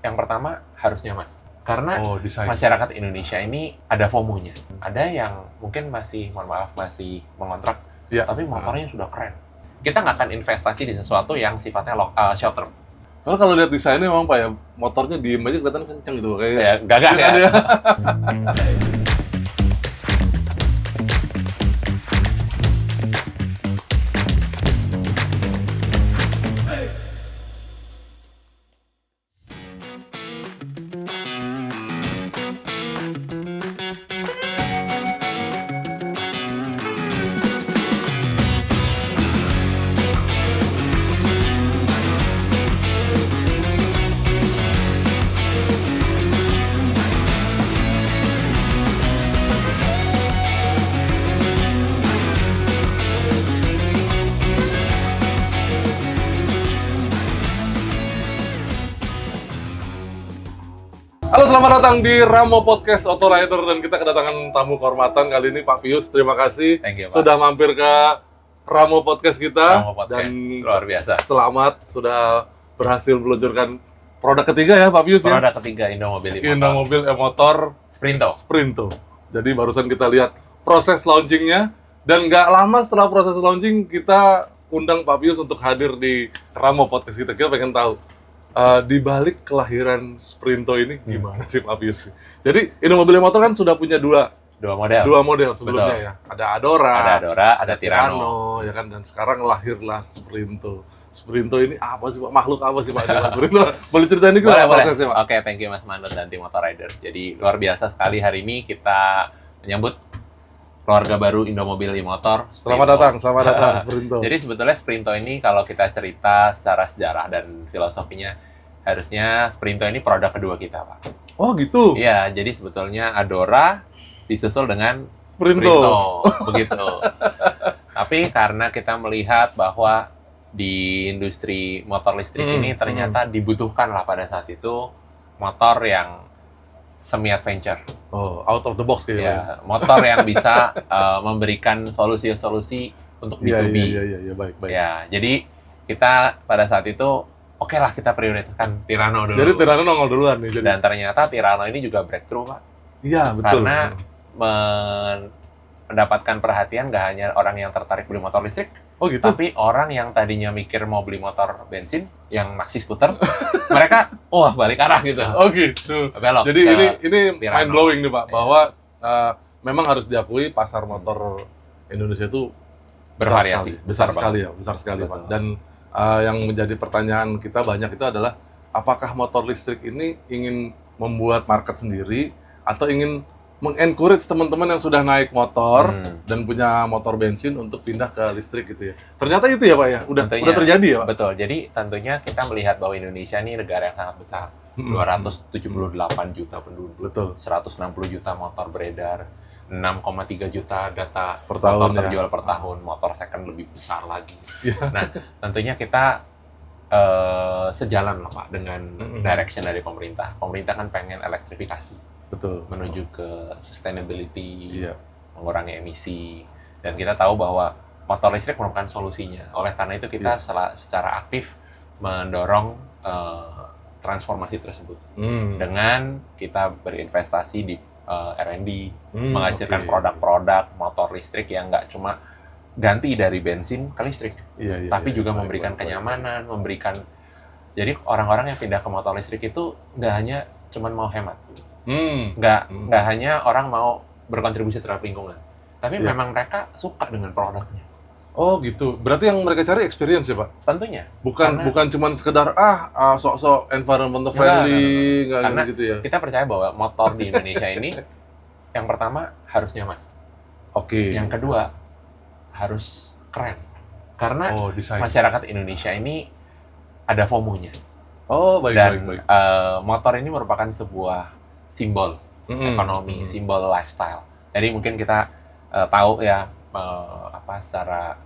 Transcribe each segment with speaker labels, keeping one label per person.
Speaker 1: Yang pertama harus nyaman. Karena
Speaker 2: desain.
Speaker 1: masyarakat Indonesia ini ada FOMO-nya. Ada yang mungkin masih, mohon maaf, masih mengontrak, tapi motornya sudah keren. Kita nggak akan investasi di sesuatu yang sifatnya short term.
Speaker 2: Soalnya kalau lihat desainnya memang Pak ya, motornya diem aja kelihatan kenceng gitu kayak.
Speaker 1: Ya, gagah ya.
Speaker 2: Halo, selamat datang di Ramo Podcast Auto Rider dan kita kedatangan tamu kehormatan kali ini Pak Pius. Terima kasih sudah mampir ke Ramo Podcast kita.
Speaker 1: Ramo Podcast,
Speaker 2: dan
Speaker 1: luar biasa.
Speaker 2: Selamat sudah berhasil meluncurkan produk ketiga ya Pak Pius ya.
Speaker 1: Produk ketiga Indomobil
Speaker 2: e-motor Sprinto. Jadi barusan kita lihat proses launchingnya dan nggak lama setelah proses launching kita undang Pak Pius untuk hadir di Ramo Podcast kita. Kita pengen tahu di balik kelahiran Sprinto ini gimana sih Pak Pius? Jadi Indomobil motor kan sudah punya dua model sebelumnya. Betul. Ya. Ada Adora,
Speaker 1: ada Tirano,
Speaker 2: ya kan, dan sekarang lahirlah Sprinto. Sprinto ini apa sih Pak? Makhluk apa sih Pak dengan Sprinto? Boleh ceritain dikit prosesnya Pak?
Speaker 1: Oke, thank you Mas Manut dan tim Motor Rider. Jadi luar biasa sekali hari ini kita menyambut keluarga baru Indomobil e-motor.
Speaker 2: Selamat datang Sprinto.
Speaker 1: Jadi sebetulnya Sprinto ini kalau kita cerita secara sejarah dan filosofinya, harusnya Sprinto ini produk kedua kita, Pak.
Speaker 2: Oh gitu?
Speaker 1: Iya, jadi sebetulnya Adora disusul dengan Sprinto. Begitu. Tapi karena kita melihat bahwa di industri motor listrik ini ternyata dibutuhkan lah pada saat itu motor yang semi-adventure.
Speaker 2: Oh, out of the box kayaknya.
Speaker 1: Ya, motor yang bisa memberikan solusi-solusi untuk B2B.
Speaker 2: Iya, baik.
Speaker 1: Ya, jadi kita pada saat itu oke lah kita prioritaskan Tirano dulu.
Speaker 2: Jadi Tirano nongol duluan nih.
Speaker 1: Dan ternyata Tirano ini juga breakthrough, Pak.
Speaker 2: Iya, betul.
Speaker 1: Karena mendapatkan perhatian nggak hanya orang yang tertarik beli motor listrik,
Speaker 2: gitu?
Speaker 1: Tapi orang yang tadinya mikir mau beli motor bensin, yang maxi skuter, mereka, balik arah gitu.
Speaker 2: Oh gitu.
Speaker 1: Belok.
Speaker 2: Jadi ini mind blowing nih Pak, bahwa memang harus diakui pasar motor Indonesia itu
Speaker 1: bervariasi,
Speaker 2: besar sekali Pak. Dan yang menjadi pertanyaan kita banyak itu adalah apakah motor listrik ini ingin membuat market sendiri atau ingin mengencourage teman-teman yang sudah naik motor dan punya motor bensin untuk pindah ke listrik gitu ya. Ternyata itu ya Pak ya, udah terjadi ya Pak?
Speaker 1: Betul, jadi tentunya kita melihat bahwa Indonesia ini negara yang sangat besar. 278 juta penduduk,
Speaker 2: betul.
Speaker 1: 160 juta motor beredar, 6,3 juta data
Speaker 2: per tahun
Speaker 1: motor terjual per tahun, motor second lebih besar lagi. Nah, tentunya kita sejalan lah Pak dengan direction dari pemerintah. Pemerintah kan pengen elektrifikasi.
Speaker 2: Betul.
Speaker 1: Menuju ke sustainability, mengurangi emisi, dan kita tahu bahwa motor listrik merupakan solusinya. Oleh karena itu kita secara aktif mendorong transformasi tersebut dengan kita berinvestasi di R&D, menghasilkan produk-produk motor listrik yang nggak cuma ganti dari bensin ke listrik, tapi juga memberikan kenyamanan, jadi orang-orang yang pindah ke motor listrik itu nggak hanya cuma mau hemat. Nggak hanya orang mau berkontribusi terhadap lingkungan, tapi memang mereka suka dengan produknya.
Speaker 2: Oh gitu, berarti yang mereka cari experience ya Pak?
Speaker 1: Tentunya.
Speaker 2: Bukan cuma sekedar sok-sok environmental friendly, nggak gitu ya?
Speaker 1: Kita percaya bahwa motor di Indonesia ini, yang pertama harus nyaman. Yang kedua harus keren, karena masyarakat Indonesia ini ada FOMO-nya. Dan motor ini merupakan sebuah simbol ekonomi, simbol lifestyle. Jadi mungkin kita tahu ya secara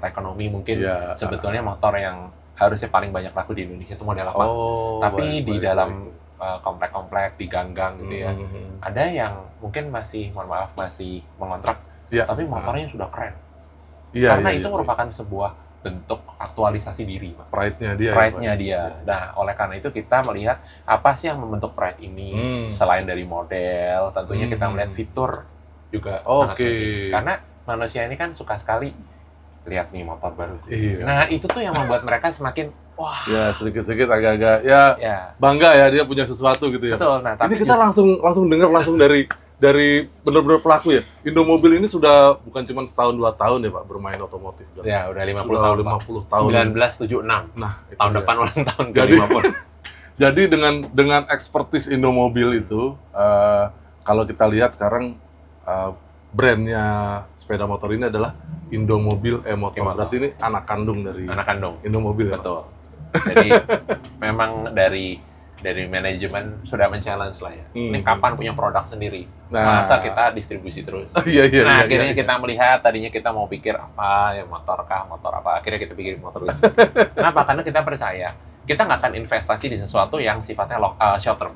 Speaker 1: ekonomi mungkin sebetulnya motor yang harusnya paling banyak laku di Indonesia itu model apa. Tapi di dalam komplek-komplek di gang-gang gitu ya, ada yang mungkin masih mengontrak, tapi motornya sudah keren. Karena itu merupakan sebuah bentuk aktualisasi diri, Pak.
Speaker 2: Pride-nya dia.
Speaker 1: Pride-nya
Speaker 2: ya,
Speaker 1: dia. Nah, oleh karena itu kita melihat apa sih yang membentuk pride ini selain dari model, tentunya kita melihat fitur juga sangat penting. Karena manusia ini kan suka sekali lihat nih motor baru.
Speaker 2: Iya.
Speaker 1: Nah, itu tuh yang membuat mereka semakin wah.
Speaker 2: Ya, sedikit-sedikit agak-agak ya bangga ya dia punya sesuatu gitu ya.
Speaker 1: Betul. Nah, tapi
Speaker 2: ini kita langsung dengar langsung dari benar-benar pelaku ya. Indomobil ini sudah bukan cuma setahun 2 tahun ya Pak bermain otomotif.
Speaker 1: Ya, udah 50
Speaker 2: sudah
Speaker 1: tahun.
Speaker 2: 50 tahun.
Speaker 1: 1976.
Speaker 2: Nah,
Speaker 1: tahun
Speaker 2: dia.
Speaker 1: depan ulang tahun
Speaker 2: Jadi,
Speaker 1: ke-50.
Speaker 2: Jadi dengan expertise Indomobil itu kalau kita lihat sekarang brandnya sepeda motor ini adalah Indomobil E-Motor. Berarti ini anak kandung dari Indomobil.
Speaker 1: Betul. Jadi memang dari manajemen sudah men-challenge lah ya. Ini kapan punya produk sendiri? Masa kita distribusi terus? Akhirnya kita melihat, tadinya kita mau pikir apa, ya motor apa. Akhirnya kita pikir motor listrik. Kenapa? Karena kita percaya, kita nggak akan investasi di sesuatu yang sifatnya short term.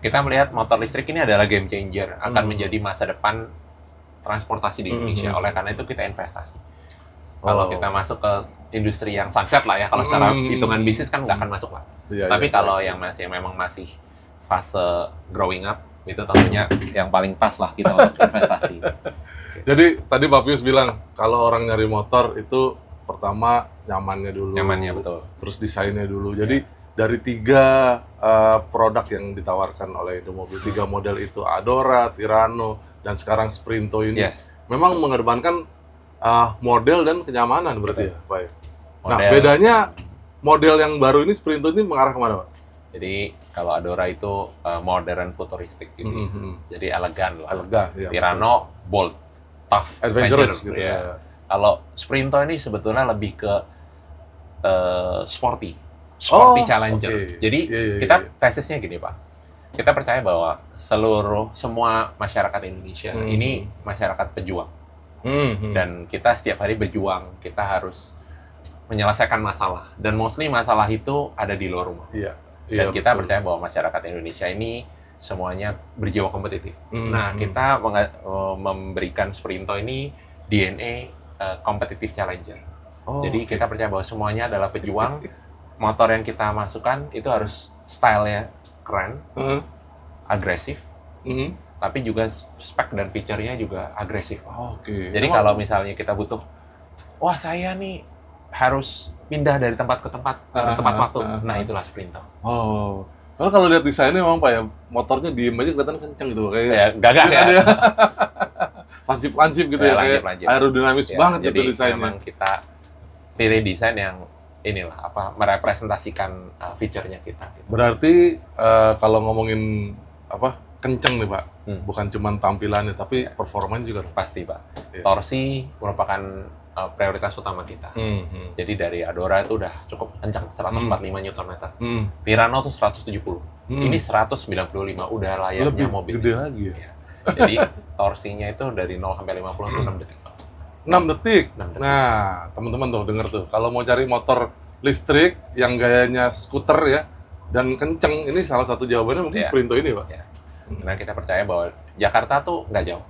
Speaker 1: Kita melihat motor listrik ini adalah game changer, akan menjadi masa depan transportasi di Indonesia. Oleh karena itu kita investasi. Kalau kita masuk ke industri yang sunset lah ya, kalau secara hitungan bisnis kan nggak akan masuk lah. Tapi kalau yang memang masih fase growing up, itu tentunya yang paling pas lah kita untuk investasi.
Speaker 2: Jadi tadi Pak Pius bilang kalau orang nyari motor itu pertama nyamannya dulu.
Speaker 1: Nyamannya, betul.
Speaker 2: Terus desainnya dulu. Jadi dari 3 produk yang ditawarkan oleh Indomobil, 3 model itu Adora, Tirano, dan sekarang Sprinto ini memang mengedepankan model dan kenyamanan berarti ya, Pak. Nah, bedanya model yang baru ini Sprinto ini mengarah kemana, Pak?
Speaker 1: Jadi kalau Adora itu modern futuristik gitu. Jadi elegan lah.
Speaker 2: Ya,
Speaker 1: Tirano bold, tough,
Speaker 2: adventurous gitu.
Speaker 1: Ya. Kalau Sprinto ini sebetulnya lebih ke sporty challenger. Jadi kita tesisnya gini Pak, kita percaya bahwa semua masyarakat Indonesia ini masyarakat pejuang, dan kita setiap hari berjuang, kita harus menyelesaikan masalah, dan mostly masalah itu ada di luar rumah. Dan kita percaya bahwa masyarakat Indonesia ini semuanya berjiwa kompetitif. Nah, kita memberikan Sprinto ini DNA competitive challenger. Jadi kita percaya bahwa semuanya adalah pejuang. Motor yang kita masukkan itu harus style-nya keren, agresif, tapi juga spek dan feature-nya juga agresif. Jadi kalau misalnya kita butuh, wah saya nih harus pindah dari tempat ke tempat, harus tepat waktu. Nah itulah Sprinto.
Speaker 2: Soalnya kalau lihat desainnya memang Pak ya, motornya diem aja kelihatan kenceng gitu kayak.
Speaker 1: Ya, gagah ya.
Speaker 2: Lancip-lancip gitu ya, kayak aerodinamis banget gitu desainnya.
Speaker 1: Jadi memang kita pilih desain yang merepresentasikan feature-nya kita. Gitu.
Speaker 2: Berarti kalau ngomongin kenceng nih Pak, bukan cuma tampilannya tapi performanya juga.
Speaker 1: Pasti Pak. Torsi merupakan prioritas utama kita. Jadi dari Adora itu udah cukup kencang, 145 Nm. Tirano tuh 170. Ini 195, udah layaknya mobil.
Speaker 2: Lebih gede lagi ya.
Speaker 1: Jadi torsinya itu dari 0 sampai 50 itu 6 detik.
Speaker 2: 6 detik. Nah, teman-teman tuh denger tuh, kalau mau cari motor listrik yang gayanya skuter ya dan kenceng, ini salah satu jawabannya mungkin Sprinto ini, Pak.
Speaker 1: Karena kita percaya bahwa Jakarta tuh nggak jauh,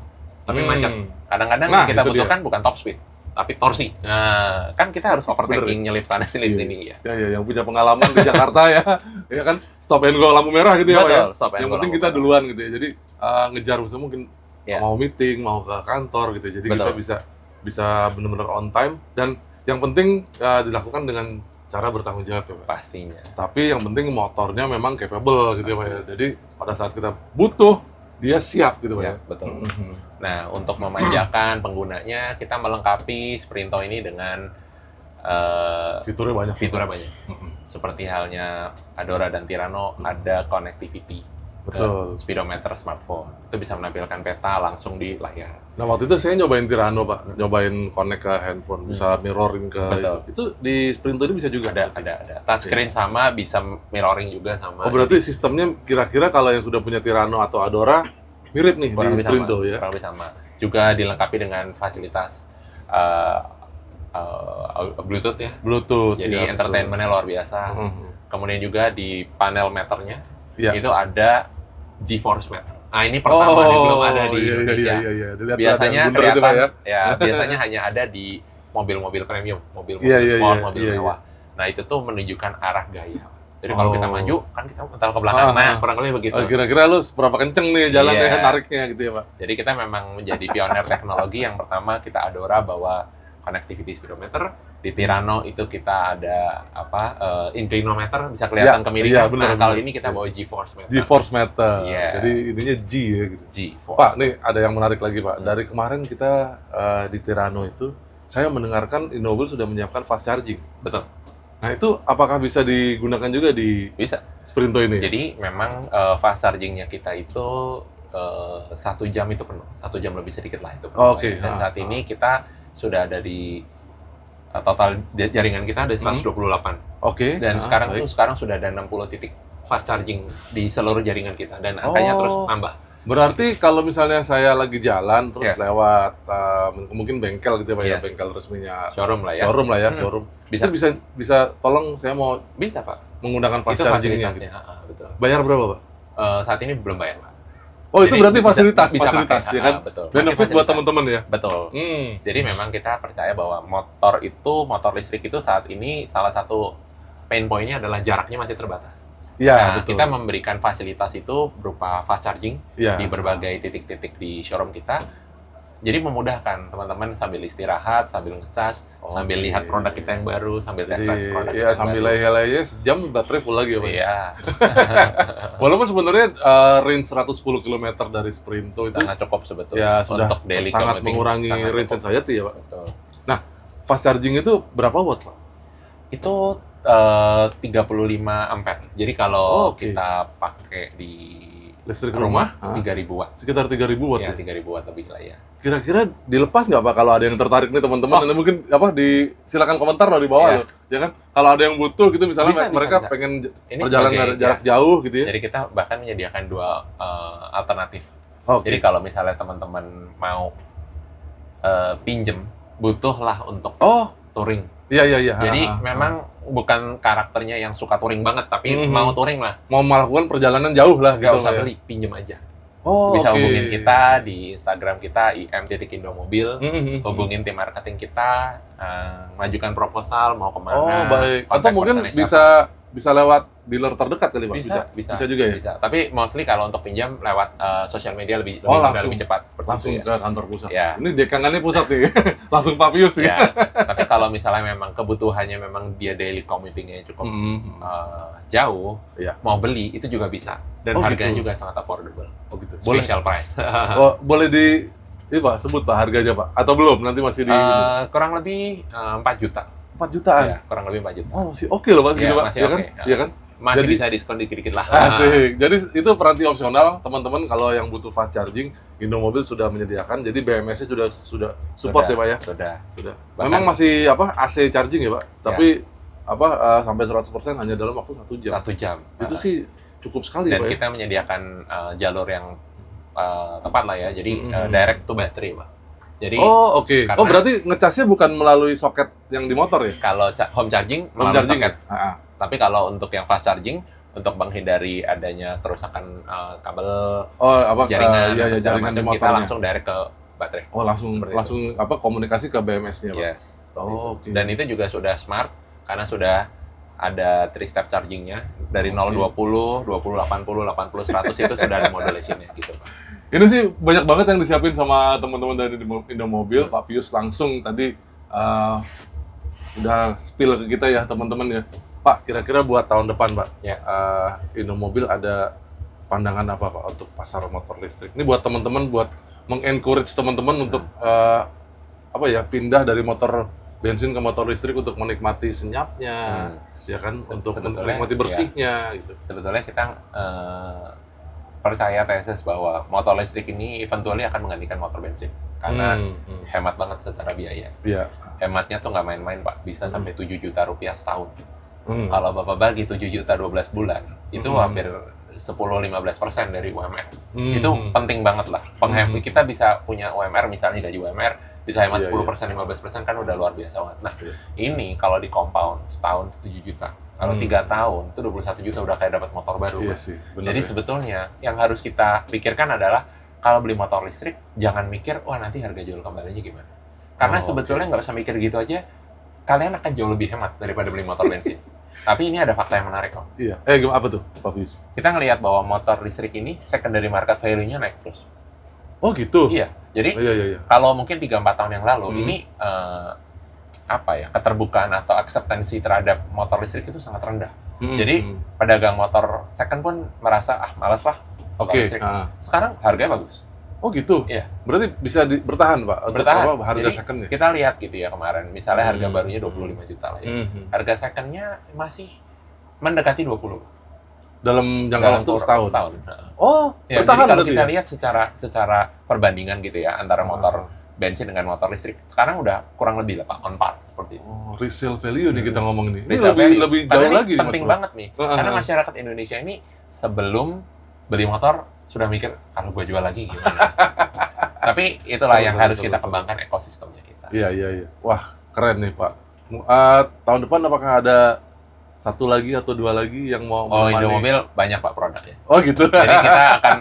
Speaker 1: tapi macet. Kadang-kadang kita butuhkan bukan top speed, tapi torsi. Nah, kan kita harus overtaking, nyelip sana, nyelip sini ya.
Speaker 2: Ya, yang punya pengalaman di Jakarta ya kan stop and go lampu merah gitu ya, Pak ya. Yang penting kita duluan gitu ya. Jadi ngejar mungkin mau meeting, mau ke kantor gitu. Jadi kita bisa benar-benar on time, dan yang penting dilakukan dengan cara bertanggung jawab ya Pak.
Speaker 1: Pastinya.
Speaker 2: Tapi yang penting motornya memang capable gitu ya Pak ya. Jadi pada saat kita butuh, dia siap gitu Pak ya.
Speaker 1: Betul. Nah, untuk memanjakan penggunanya, kita melengkapi Sprinto ini dengan
Speaker 2: fiturnya banyak.
Speaker 1: Seperti halnya Adora dan Tirano, ada connectivity.
Speaker 2: Betul.
Speaker 1: Speedometer smartphone. Itu bisa menampilkan peta langsung di layar.
Speaker 2: Nah, waktu itu saya nyobain Tirano, Pak. Nyobain connect ke handphone, bisa mirroring ke... Itu di Sprinto ini bisa juga?
Speaker 1: Ada. Touchscreen sama, bisa mirroring juga sama.
Speaker 2: Oh, berarti sistemnya kira-kira kalau yang sudah punya Tirano atau Adora, mirip nih di Sprinto ya?
Speaker 1: Kurang lebih sama. Juga dilengkapi dengan fasilitas Bluetooth ya. Jadi entertainment-nya luar biasa. Kemudian juga di panel meternya, itu ada GeForce Meter. Nah, ini pertama belum ada di Indonesia.
Speaker 2: Iya.
Speaker 1: Biasanya kelihatan biasanya hanya ada di mobil-mobil premium, mobil-mobil
Speaker 2: Iya,
Speaker 1: sport,
Speaker 2: iya,
Speaker 1: mobil
Speaker 2: iya,
Speaker 1: mewah. Nah itu tuh menunjukkan arah gaya. Jadi kalau kita maju kan kita mental ke belakang, nah kurang lebih begitu.
Speaker 2: Kira-kira lu seberapa kenceng nih jalannya
Speaker 1: Iya.
Speaker 2: nariknya gitu ya Pak?
Speaker 1: Jadi kita memang menjadi pionir teknologi yang pertama kita Adora bawa connectivity speedometer. Di Tirano itu kita ada inclinometer, bisa kelihatan kemiringan.
Speaker 2: Iya, benar,
Speaker 1: Nah kalau
Speaker 2: benar.
Speaker 1: ini kita bawa G-force meter.
Speaker 2: G-force meter.
Speaker 1: Iya.
Speaker 2: Jadi ininya G ya gitu.
Speaker 1: G-force.
Speaker 2: Pak, nih ada yang menarik lagi Pak. Dari kemarin kita di Tirano itu, saya mendengarkan Innomobil sudah menyiapkan fast charging.
Speaker 1: Betul.
Speaker 2: Nah itu apakah bisa digunakan juga di
Speaker 1: Bisa.
Speaker 2: Sprinto ini?
Speaker 1: Jadi memang fast chargingnya kita itu 1 jam itu penuh, 1 jam lebih sedikit lah itu penuh.
Speaker 2: Oke.
Speaker 1: Dan saat ini kita sudah ada di total jaringan kita ada 128.
Speaker 2: Oke.
Speaker 1: Dan sekarang sudah ada 60 titik fast charging di seluruh jaringan kita dan angkanya terus nambah.
Speaker 2: Berarti kalau misalnya saya lagi jalan terus
Speaker 1: Yes.
Speaker 2: lewat mungkin bengkel gitu ya Pak ya,
Speaker 1: Yes.
Speaker 2: bengkel resminya
Speaker 1: Showroom lah ya.
Speaker 2: showroom.
Speaker 1: Bisa.
Speaker 2: Itu bisa tolong saya mau
Speaker 1: Bisa Pak.
Speaker 2: menggunakan fast
Speaker 1: Itu
Speaker 2: chargingnya.
Speaker 1: fasilitasnya, betul.
Speaker 2: Bayar berapa Pak?
Speaker 1: Saat ini belum bayar Pak.
Speaker 2: Oh itu
Speaker 1: Jadi
Speaker 2: berarti
Speaker 1: bisa
Speaker 2: fasilitas
Speaker 1: pakai,
Speaker 2: ya kan?
Speaker 1: betul.
Speaker 2: Benefit
Speaker 1: Pakai
Speaker 2: buat
Speaker 1: fasilitas.
Speaker 2: teman-teman ya.
Speaker 1: Betul. Jadi memang kita percaya bahwa motor listrik itu saat ini salah satu pain point-nya adalah jaraknya masih terbatas.
Speaker 2: Iya,
Speaker 1: Nah,
Speaker 2: betul.
Speaker 1: kita memberikan fasilitas itu berupa fast charging
Speaker 2: Iya.
Speaker 1: di berbagai titik-titik di showroom kita. Jadi memudahkan teman-teman sambil istirahat, sambil ngecas, sambil lihat produk kita yang baru, sambil test drive produk kita yang
Speaker 2: sambil
Speaker 1: baru.
Speaker 2: leleh-leleh sejam baterai full lagi ya Pak.
Speaker 1: Iya,
Speaker 2: Walaupun sebenarnya range 110 km dari Sprinto itu
Speaker 1: sangat cukup
Speaker 2: ya
Speaker 1: sebetulnya
Speaker 2: sudah
Speaker 1: untuk daily
Speaker 2: sangat
Speaker 1: commuting.
Speaker 2: mengurangi
Speaker 1: Sangat
Speaker 2: range
Speaker 1: cukup.
Speaker 2: anxiety ya Pak.
Speaker 1: Betul.
Speaker 2: Nah, fast charging itu berapa watt Pak?
Speaker 1: Itu 35 ampere. Jadi kalau
Speaker 2: Oke.
Speaker 1: kita pakai di
Speaker 2: Listrik
Speaker 1: rumah,
Speaker 2: rumah?
Speaker 1: 3000 watt.
Speaker 2: Sekitar 3000 watt
Speaker 1: Ya,
Speaker 2: ya?
Speaker 1: 3000 watt lebih lah ya.
Speaker 2: Kira-kira dilepas nggak Pak kalau ada yang tertarik nih teman-teman? Dan mungkin silakan komentar loh di bawah
Speaker 1: Iya.
Speaker 2: loh. Ya kan? Kalau ada yang butuh gitu misalnya
Speaker 1: Bisa,
Speaker 2: mereka
Speaker 1: bisa.
Speaker 2: pengen
Speaker 1: Ini
Speaker 2: perjalanan
Speaker 1: sebagai-
Speaker 2: jarak jauh gitu ya.
Speaker 1: Jadi kita bahkan menyediakan 2 alternatif.
Speaker 2: Oke.
Speaker 1: Jadi kalau misalnya teman-teman mau pinjem, butuhlah untuk
Speaker 2: Oh,
Speaker 1: touring.
Speaker 2: iya iya iya.
Speaker 1: Jadi
Speaker 2: Ah, ah.
Speaker 1: memang bukan karakternya yang suka touring banget, tapi
Speaker 2: Mhm.
Speaker 1: mau touring lah.
Speaker 2: mau melakukan perjalanan jauh lah
Speaker 1: Nggak
Speaker 2: gitu
Speaker 1: usah
Speaker 2: lah ya.
Speaker 1: beli, pinjem aja.
Speaker 2: Oh,
Speaker 1: Bisa
Speaker 2: oke.
Speaker 1: hubungin kita di Instagram kita im.indomobil,
Speaker 2: Mhm.
Speaker 1: hubungin tim marketing kita, majukan proposal mau kemana.
Speaker 2: Oh, baik. Atau
Speaker 1: kontak
Speaker 2: mungkin
Speaker 1: personnya siapa.
Speaker 2: bisa lewat dealer terdekat kali Pak?
Speaker 1: Bisa
Speaker 2: juga ya?
Speaker 1: Bisa. Tapi mostly kalau untuk pinjam lewat sosial media lebih
Speaker 2: Oh,
Speaker 1: mudah,
Speaker 2: langsung.
Speaker 1: lebih cepat. Seperti
Speaker 2: Langsung
Speaker 1: itu
Speaker 2: ke kantor pusat.
Speaker 1: Ya.
Speaker 2: Ini dekangannya pusat nih. Langsung Pak Pius
Speaker 1: ya.
Speaker 2: ya.
Speaker 1: Tapi kalau misalnya memang kebutuhannya memang dia daily commutingnya cukup
Speaker 2: Mhm.
Speaker 1: jauh,
Speaker 2: Iya.
Speaker 1: mau beli itu juga bisa. Dan
Speaker 2: Oh,
Speaker 1: harganya
Speaker 2: gitu.
Speaker 1: juga sangat affordable.
Speaker 2: Oh gitu. Boleh.
Speaker 1: Special price.
Speaker 2: Oh, boleh ini Pak sebut Pak harganya Pak atau belum? Nanti masih di
Speaker 1: Kurang lebih 4 juta.
Speaker 2: 4 jutaan.
Speaker 1: Ya, kurang lebih 4 juta.
Speaker 2: Oh, masih oke loh Pak segitu
Speaker 1: Iya,
Speaker 2: Pak.
Speaker 1: masih
Speaker 2: Iya kan?
Speaker 1: oke.
Speaker 2: Iya kan?
Speaker 1: Masih
Speaker 2: Jadi-
Speaker 1: bisa diskon dikit-dikit lah.
Speaker 2: Asik. Jadi itu peranti opsional teman-teman kalau yang butuh fast charging Indomobil sudah menyediakan. Jadi BMS-nya sudah support ya Pak ya.
Speaker 1: Sudah.
Speaker 2: Memang masih AC charging ya Pak. Tapi sampai 100% hanya dalam waktu 1 jam.
Speaker 1: 1 jam.
Speaker 2: Itu sih cukup sekali
Speaker 1: Dan
Speaker 2: Pak ya.
Speaker 1: kita menyediakan jalur yang tepat lah ya. Jadi
Speaker 2: Mhm.
Speaker 1: direct to battery, Pak. Jadi
Speaker 2: Oh, oke.
Speaker 1: karena-
Speaker 2: Oh, berarti ngecasnya bukan melalui soket yang di motor ya?
Speaker 1: kalau home charging
Speaker 2: Home
Speaker 1: melalui
Speaker 2: charging
Speaker 1: soket.
Speaker 2: ya? Ah,
Speaker 1: Tapi kalau untuk yang fast charging untuk menghindari adanya kerusakan kabel
Speaker 2: Oh,
Speaker 1: jaringan,
Speaker 2: iya,
Speaker 1: atau segala
Speaker 2: jaringan di
Speaker 1: macam, kita
Speaker 2: motornya.
Speaker 1: langsung direct ke baterai.
Speaker 2: Oh, langsung
Speaker 1: Seperti
Speaker 2: komunikasi ke BMS-nya, Pak.
Speaker 1: Yes.
Speaker 2: Oh, oke.
Speaker 1: Dan itu juga sudah smart karena sudah ada 3-step chargingnya dari 0, 20, 20, 80, 80, 100 itu sudah ada modulationnya gitu, Pak.
Speaker 2: Ini sih banyak banget yang disiapin sama teman-teman dari Indomobil. Pak Pius langsung tadi udah spill ke kita ya, teman-teman ya. Pak, kira-kira buat tahun depan, Pak,
Speaker 1: Ya.
Speaker 2: Indomobil ada pandangan apa, Pak, untuk pasar motor listrik? Ini buat teman-teman, buat mengencourage teman-teman untuk pindah dari motor bensin ke motor listrik untuk menikmati senyapnya, ya kan, untuk
Speaker 1: Sebetulnya,
Speaker 2: menikmati bersihnya, gitu.
Speaker 1: Sebetulnya kita percaya tesis bahwa motor listrik ini eventually akan menggantikan motor bensin karena hemat banget secara biaya.
Speaker 2: Iya.
Speaker 1: Hematnya tuh nggak main-main, Pak. Bisa sampai 7 juta rupiah setahun.
Speaker 2: Hmm.
Speaker 1: Kalau Bapak bagi 7 juta 12 bulan, itu hampir 10-15% dari UMR. Itu penting banget lah. Kita bisa punya UMR, misalnya gaji UMR, bisa hemat
Speaker 2: Iya,
Speaker 1: 10%, 15% kan udah luar biasa banget. Nah, ini kalau di compound setahun 7 juta. Kalau 3 tahun, itu 21 juta udah kayak dapat motor baru.
Speaker 2: Iya
Speaker 1: Pak.
Speaker 2: sih, benar.
Speaker 1: Jadi
Speaker 2: ya.
Speaker 1: sebetulnya yang harus kita pikirkan adalah kalau beli motor listrik, jangan mikir, wah nanti harga jual kembalinya gimana. Karena sebetulnya nggak usah mikir gitu aja, kalian akan jauh lebih hemat daripada beli motor bensin. Tapi ini ada fakta yang menarik kok.
Speaker 2: Iya. Gimana apa tuh, Pak Fius?
Speaker 1: Kita ngelihat bahwa motor listrik ini secondary market value-nya naik terus.
Speaker 2: Oh gitu.
Speaker 1: Iya. Jadi
Speaker 2: Iya.
Speaker 1: kalau mungkin 3-4 tahun yang lalu ini keterbukaan atau akseptansi terhadap motor listrik itu sangat rendah. Jadi pedagang motor second pun merasa malas lah motor listrik. Sekarang harganya bagus.
Speaker 2: Oh gitu.
Speaker 1: Iya.
Speaker 2: Berarti bisa bertahan, Pak. Untuk
Speaker 1: Bertahan.
Speaker 2: harga
Speaker 1: Jadi,
Speaker 2: second ya?
Speaker 1: kita lihat gitu ya kemarin, misalnya harga barunya 25 juta lah ya. Harga secondnya masih mendekati 20
Speaker 2: Dalam jangka waktu setahun. Oh,
Speaker 1: Ya,
Speaker 2: bertahan
Speaker 1: jadi kalau
Speaker 2: berarti
Speaker 1: kita
Speaker 2: ya?
Speaker 1: lihat secara perbandingan gitu ya antara motor bensin dengan motor listrik, sekarang udah kurang lebih lah Pak, on par seperti itu.
Speaker 2: Oh, resale value nih kita ngomong nih. Ini
Speaker 1: Resale value.
Speaker 2: lebih
Speaker 1: Karena
Speaker 2: jauh
Speaker 1: ini
Speaker 2: lagi nih,
Speaker 1: penting
Speaker 2: Mas Bro.
Speaker 1: banget nih. Karena masyarakat Indonesia ini sebelum beli motor sudah mikir kalau gue jual lagi gimana. Tapi itulah yang harus kita kembangkan ekosistemnya kita.
Speaker 2: Iya. Wah, keren nih, Pak. Tahun depan apakah ada satu lagi atau dua lagi yang mau menemani?
Speaker 1: Indomobil banyak Pak produknya.
Speaker 2: Oh gitu.
Speaker 1: Jadi kita akan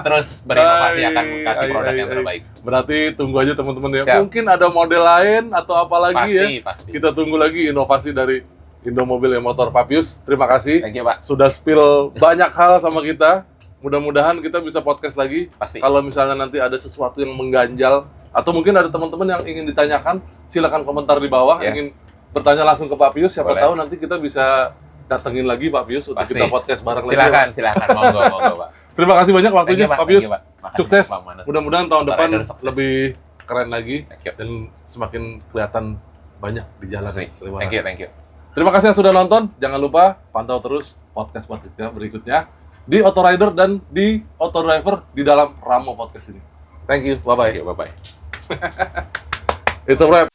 Speaker 1: terus berinovasi, akan kasih produk yang terbaik.
Speaker 2: Berarti tunggu aja teman-teman ya.
Speaker 1: Siap.
Speaker 2: Mungkin ada model lain atau apa lagi ya.
Speaker 1: Pasti.
Speaker 2: Kita tunggu lagi inovasi dari Indomobil yang motor Pak Pius. Terima kasih.
Speaker 1: Thank you, Pak.
Speaker 2: Sudah spill banyak hal sama kita. Mudah-mudahan kita bisa podcast lagi.
Speaker 1: Pasti.
Speaker 2: Kalau misalnya nanti ada sesuatu yang mengganjal atau mungkin ada teman-teman yang ingin ditanyakan, silakan komentar di bawah.
Speaker 1: Yes.
Speaker 2: Ingin bertanya langsung ke Pak Pius, siapa
Speaker 1: Boleh.
Speaker 2: tahu nanti kita bisa datengin lagi Pak Pius untuk
Speaker 1: Pasti.
Speaker 2: kita podcast bareng lagi.
Speaker 1: Silakan. Monggo, Pak.
Speaker 2: Terima kasih banyak waktunya
Speaker 1: Thank you,
Speaker 2: Pak Pius.
Speaker 1: Thank you, Pak. Makasih,
Speaker 2: Sukses.
Speaker 1: Pak Manut.
Speaker 2: Mudah-mudahan tahun
Speaker 1: Motor
Speaker 2: depan
Speaker 1: Rider sukses.
Speaker 2: lebih keren lagi
Speaker 1: Thank you.
Speaker 2: dan semakin kelihatan banyak di jalan
Speaker 1: Pasti.
Speaker 2: Seliwangi.
Speaker 1: Thank you.
Speaker 2: Terima kasih yang sudah nonton. Jangan lupa pantau terus podcast kita berikutnya di Auto Rider dan di Auto Driver di dalam Ramo Podcast ini. Thank you. Bye-bye.
Speaker 1: Bye-bye.
Speaker 2: It's a wrap.